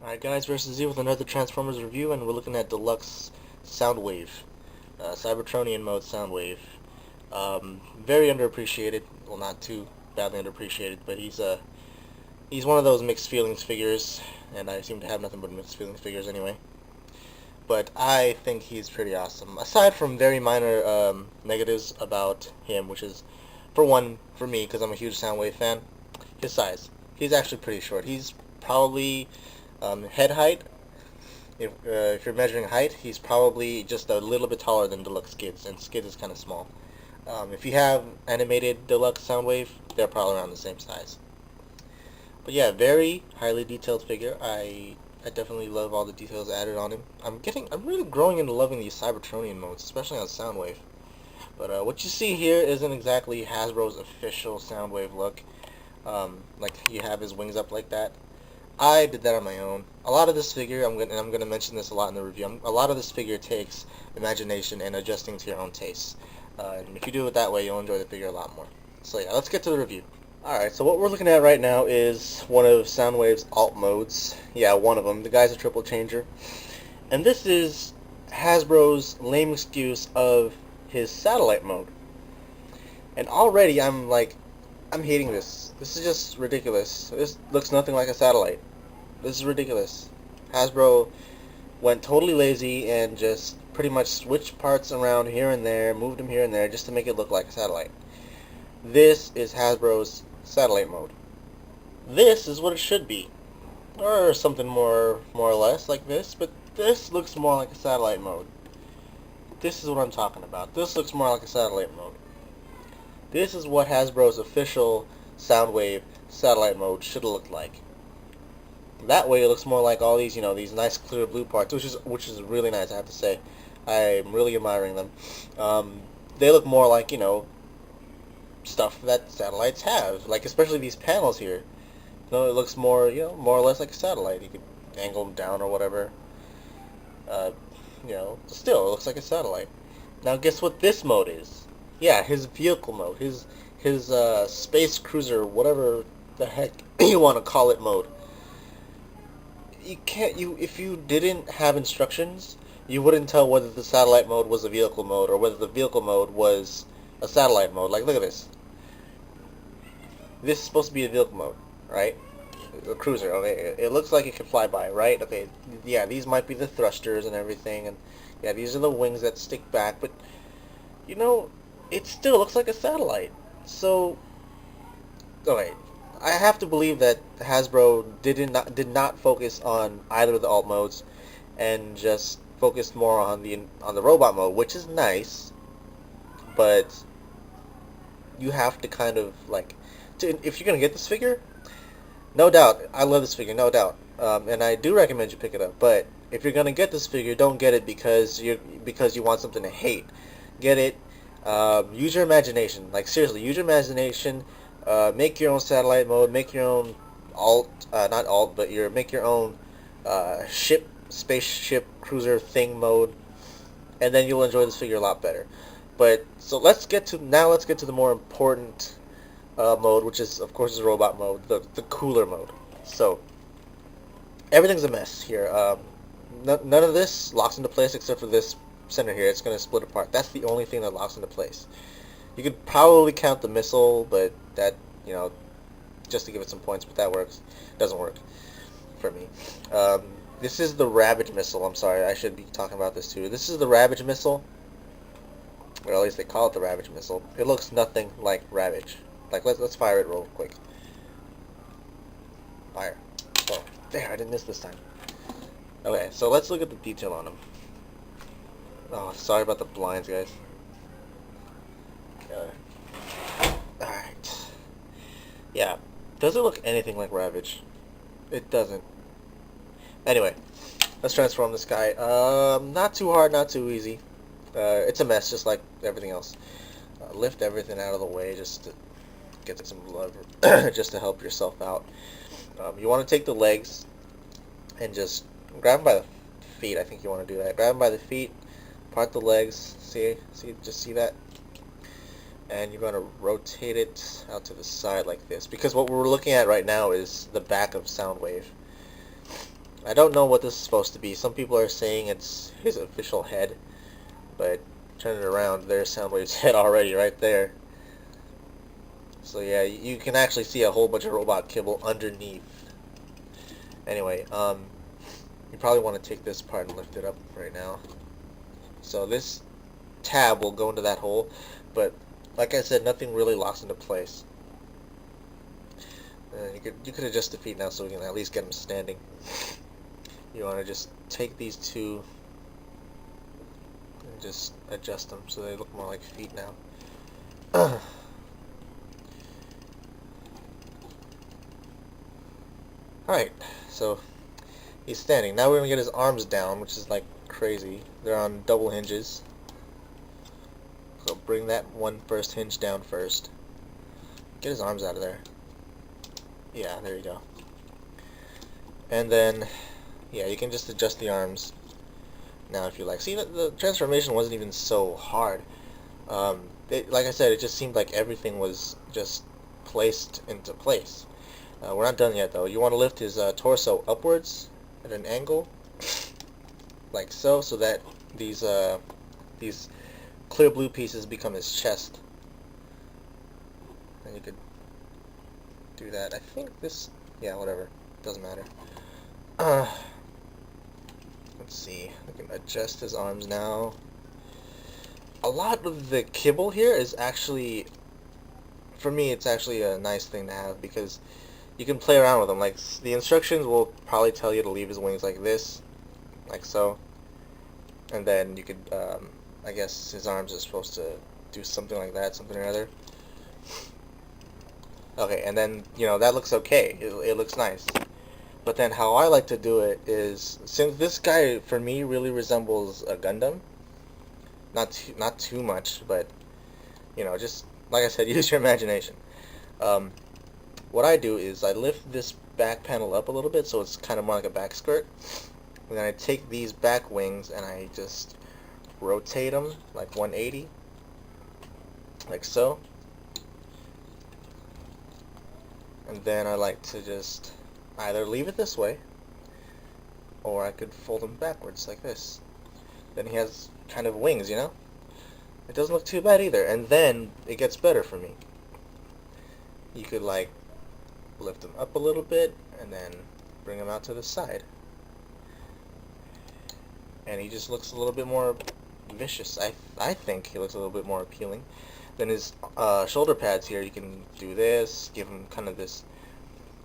Alright guys, versus Z with another Transformers review, and we're looking at Deluxe Soundwave. Cybertronian mode Soundwave. Very underappreciated. Well, not too badly underappreciated, but he's one of those mixed feelings figures, and I seem to have nothing but mixed feelings figures anyway. But I think he's pretty awesome. Aside from very minor negatives about him, which is, for one, for me, because I'm a huge Soundwave fan, his size. He's actually pretty short. He's probably head height. If you're measuring height, he's probably just a little bit taller than Deluxe Skids, and Skids is kind of small. If you have animated Deluxe Soundwave, they're probably around the same size. But yeah, very highly detailed figure. I definitely love all the details added on him. I'm really growing into loving these Cybertronian modes, especially on Soundwave. But what you see here isn't exactly Hasbro's official Soundwave look. Like you have his wings up like that. I did that on my own. A lot of this figure, I'm gonna mention this a lot in the review. A lot of this figure takes imagination and adjusting to your own tastes. And if you do it that way, you'll enjoy the figure a lot more. So yeah, let's get to the review. Alright, so what we're looking at right now is one of Soundwave's alt modes. Yeah, one of them. The guy's a triple changer. And this is Hasbro's lame excuse of his satellite mode. And already I'm hating this. This is just ridiculous. This looks nothing like a satellite. This is ridiculous. Hasbro went totally lazy and just pretty much switched parts around here and there, moved them here and there just to make it look like a satellite. This is Hasbro's satellite mode. This is what it should be. Or something more or less like this, but this looks more like a satellite mode. This is what I'm talking about. This looks more like a satellite mode. This is what Hasbro's official Soundwave satellite mode should have looked like. That way it looks more like all these, these nice clear blue parts, which is really nice, I have to say. I'm really admiring them. They look more like, stuff that satellites have, like especially these panels here. It looks more, more or less like a satellite. You could angle them down or whatever. Still, it looks like a satellite. Now, guess what this mode is? Yeah, his vehicle mode, his space cruiser, whatever the heck you want to call it mode. If you didn't have instructions, you wouldn't tell whether the satellite mode was a vehicle mode or whether the vehicle mode was a satellite mode. Like, look at this. This is supposed to be a vehicle mode, right? A cruiser, okay. It looks like it can fly by, right? Okay, yeah, these might be the thrusters and everything, and yeah, these are the wings that stick back, but, it still looks like a satellite. So, okay, I have to believe that Hasbro did not focus on either of the alt modes, and just focused more on the robot mode, which is nice, but you have to kind of if you're gonna get this figure, no doubt, I love this figure, no doubt, and I do recommend you pick it up. But if you're gonna get this figure, don't get it because you want something to hate. Get it. Use your imagination. Like seriously, use your imagination. Make your own satellite mode. Make your own not alt, but make your own spaceship cruiser thing mode, and then you'll enjoy this figure a lot better. But so let's get to the more important mode, which is of course is robot mode, the cooler mode. So everything's a mess here. None of this locks into place except for this center here. It's going to split apart. That's the only thing that locks into place. You could probably count the missile, but that, just to give it some points, but that doesn't work for me. This is the Ravage missile. I'm sorry, I should be talking about this too. This is the Ravage missile, or at least they call it the Ravage missile. It looks nothing like Ravage. Like, let's fire it real quick. Fire. Oh, there, I didn't miss this time. Okay, so let's look at the detail on him. Oh, sorry about the blinds, guys. Alright. Yeah, doesn't look anything like Ravage. It doesn't. Anyway, let's transform this guy. Not too hard, not too easy. It's a mess, just like everything else. Lift everything out of the way just to get some lever, just to help yourself out. You want to take the legs and just grab them by the feet. I think you want to do that. Grab them by the feet, part the legs. Just see that? And you're going to rotate it out to the side like this, because what we're looking at right now is the back of Soundwave. I don't know what this is supposed to be. Some people are saying it's his official head, but turn it around, there's Soundwave's head already right there. So yeah, you can actually see a whole bunch of robot kibble underneath. Anyway, you probably want to take this part and lift it up right now. So this tab will go into that hole, but like I said, nothing really locks into place. You could adjust the feet now so we can at least get them standing. You want to just take these two and just adjust them so they look more like feet now. Alright, so he's standing. Now we're going to get his arms down, which is like crazy. They're on double hinges. So bring that one first hinge down first. Get his arms out of there. Yeah, there you go. And then, yeah, you can just adjust the arms now if you like. See, the transformation wasn't even so hard. Like I said, it just seemed like everything was just placed into place. We're not done yet, though. You want to lift his torso upwards at an angle, like so, so that these clear blue pieces become his chest. And you could do that. I think this, yeah, whatever, doesn't matter. Let's see, I can adjust his arms now. A lot of the kibble here is actually, for me, it's actually a nice thing to have because you can play around with them. Like, the instructions will probably tell you to leave his wings like this, like so, and then you could, I guess his arms are supposed to do something like that, something or other. Okay, and then, you know, that looks okay. It looks nice. But then how I like to do it is, since this guy, for me, really resembles a Gundam, not too much, but, you know, just, like I said, use your imagination. What I do is I lift this back panel up a little bit so it's kind of more like a back skirt. And then I take these back wings and I just rotate them like 180, like so. And then I like to just either leave it this way, or I could fold them backwards like this. Then he has kind of wings, you know? It doesn't look too bad either. And then it gets better for me. You could like lift them up a little bit and then bring them out to the side. And he just looks a little bit more vicious. I think he looks a little bit more appealing. Then his shoulder pads here, you can do this, give him kind of this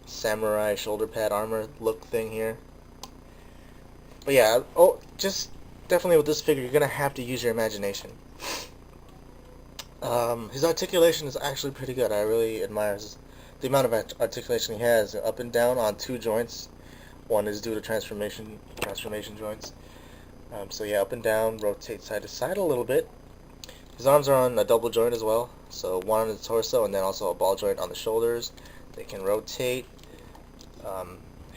samurai shoulder pad armor look thing here. But yeah, just definitely with this figure, you're gonna have to use your imagination. His articulation is actually pretty good. I really admire the amount of articulation he has, up and down on two joints. One is due to transformation joints. So yeah, up and down, rotate side to side a little bit. His arms are on a double joint as well, so one on the torso and then also a ball joint on the shoulders. They can rotate.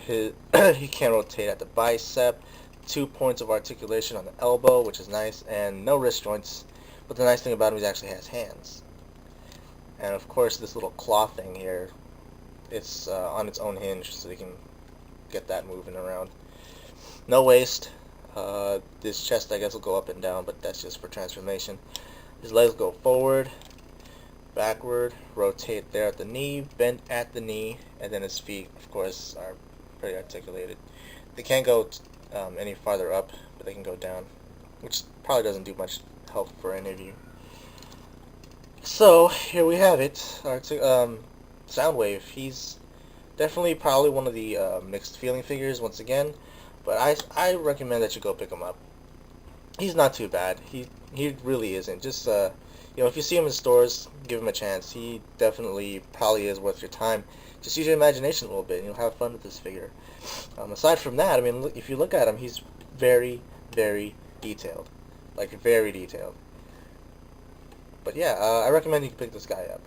He can rotate at the bicep. 2 points of articulation on the elbow, which is nice, and no wrist joints. But the nice thing about him is he actually has hands. And of course, this little claw thing here, it's on its own hinge, so you can get that moving around. No waist. This chest, I guess, will go up and down, but that's just for transformation. His legs go forward, backward, rotate there at the knee, bend at the knee, and then his feet, of course, are pretty articulated. They can't go any farther up, but they can go down, which probably doesn't do much help for any of you. So, here we have it, Soundwave. He's definitely probably one of the mixed feeling figures, once again, but I recommend that you go pick him up. He's not too bad. He really isn't. Just you know, if you see him in stores, give him a chance. He definitely probably is worth your time. Just use your imagination a little bit, and you'll have fun with this figure. Aside from that, I mean, if you look at him, he's very, very detailed, like very detailed. But yeah, I recommend you pick this guy up.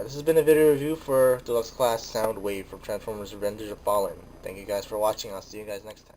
This has been a video review for Deluxe Class Soundwave from Transformers: Revenge of the Fallen. Thank you guys for watching. I'll see you guys next time.